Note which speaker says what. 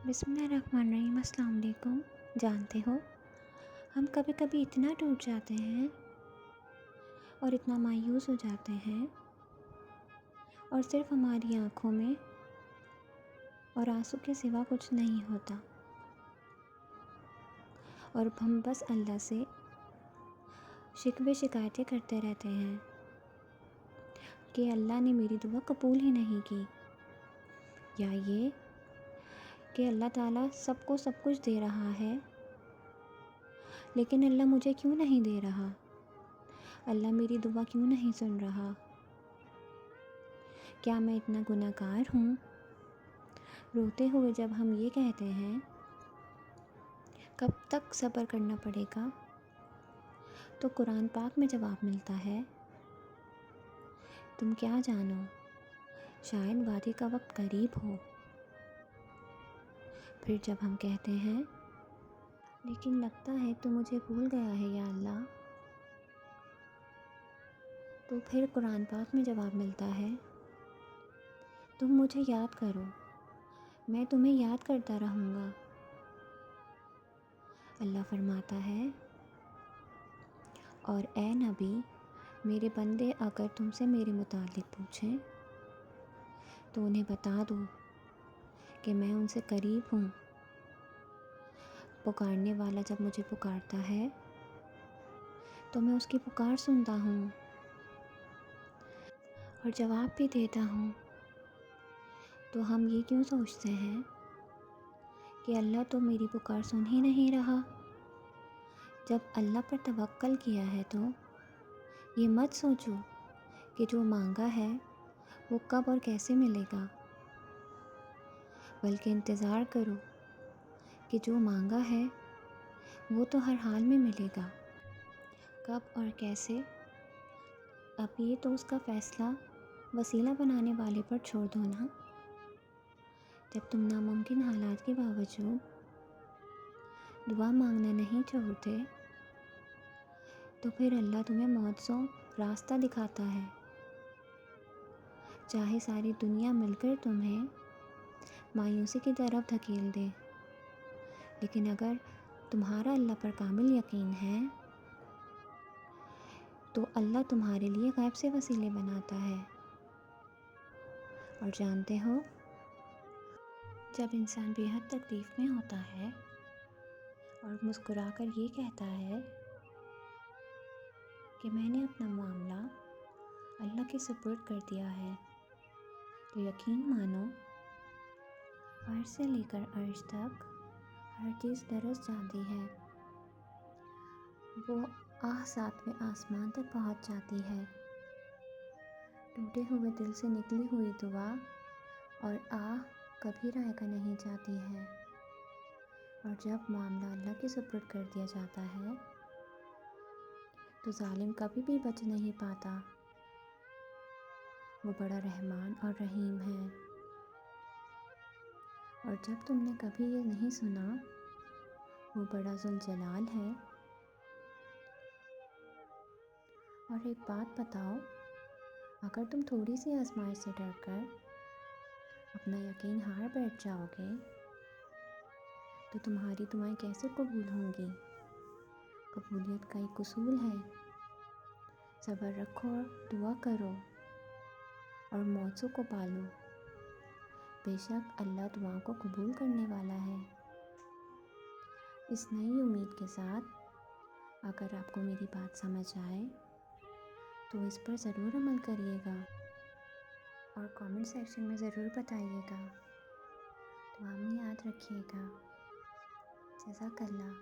Speaker 1: بسم اللہ الرحمن الرحیم۔ السلام علیکم۔ جانتے ہو، ہم کبھی کبھی اتنا ٹوٹ جاتے ہیں اور اتنا مایوس ہو جاتے ہیں، اور صرف ہماری آنکھوں میں اور آنسو کے سوا کچھ نہیں ہوتا، اور ہم بس اللہ سے شکوے شکایتیں کرتے رہتے ہیں کہ اللہ نے میری دعا قبول ہی نہیں کی، یا یہ کہ اللہ تعالیٰ سب کو سب کچھ دے رہا ہے لیکن اللہ مجھے کیوں نہیں دے رہا، اللہ میری دعا کیوں نہیں سن رہا، کیا میں اتنا گناہ گار ہوں۔ روتے ہوئے جب ہم یہ کہتے ہیں کب تک صبر کرنا پڑے گا، تو قرآن پاک میں جواب ملتا ہے، تم کیا جانو، شاید وعدے کا وقت قریب ہو۔ پھر جب ہم کہتے ہیں لیکن لگتا ہے تو مجھے بھول گیا ہے یا اللہ، تو پھر قرآن پاک میں جواب ملتا ہے، تم مجھے یاد کرو، میں تمہیں یاد کرتا رہوں گا۔ اللہ فرماتا ہے، اور اے نبی، میرے بندے اگر تم سے میرے متعلق پوچھیں تو انہیں بتا دو کہ میں ان سے قریب ہوں، پکارنے والا جب مجھے پکارتا ہے تو میں اس کی پکار سنتا ہوں اور جواب بھی دیتا ہوں۔ تو ہم یہ کیوں سوچتے ہیں کہ اللہ تو میری پکار سن ہی نہیں رہا؟ جب اللہ پر توکل کیا ہے تو یہ مت سوچو کہ جو مانگا ہے وہ کب اور کیسے ملے گا، بلکہ انتظار کرو کہ جو مانگا ہے وہ تو ہر حال میں ملے گا، کب اور کیسے اب یہ تو اس کا فیصلہ وسیلہ بنانے والے پر چھوڑ دو نا۔ جب تم ناممکن حالات کے باوجود دعا مانگنا نہیں چھوڑتے تو پھر اللہ تمہیں معجزوں راستہ دکھاتا ہے، چاہے ساری دنیا مل کر تمہیں مایوسی کی طرف دھکیل دے، لیکن اگر تمہارا اللہ پر کامل یقین ہے تو اللہ تمہارے لیے غیب سے وسیلے بناتا ہے۔ اور جانتے ہو، جب انسان بے حد تکلیف میں ہوتا ہے اور مسکرا کر یہ کہتا ہے کہ میں نے اپنا معاملہ اللہ کے سپرد کر دیا ہے، تو یقین مانو عرش سے لے کر عرش تک ہر چیز درس جاتی ہے، وہ آہ ساتویں آسمان تک پہنچ جاتی ہے، ٹوٹے ہوئے دل سے نکلی ہوئی دعا اور آہ کبھی رہ کر نہیں جاتی ہے، اور جب معاملہ اللہ کے سپرد کر دیا جاتا ہے تو ظالم کبھی بھی بچ نہیں پاتا، وہ بڑا رحمان اور رحیم ہے۔ اور جب تم نے کبھی یہ نہیں سنا، وہ بڑا ذوالجلال ہے۔ اور ایک بات بتاؤ، اگر تم تھوڑی سی آزمائش سے ڈر کر اپنا یقین ہار بیٹھ جاؤ گے تو تمہاری دعائیں کیسے قبول ہوں گی؟ قبولیت کا ایک اصول ہے، صبر رکھو اور دعا کرو اور معجزوں کو پالو، بے شک اللہ دعاؤں کو قبول کرنے والا ہے۔ اس نئی امید کے ساتھ اگر آپ کو میری بات سمجھ آئے تو اس پر ضرور عمل کریے گا اور کامنٹ سیکشن میں ضرور بتائیے گا، دعا میں یاد رکھیے گا۔ جزاک اللہ۔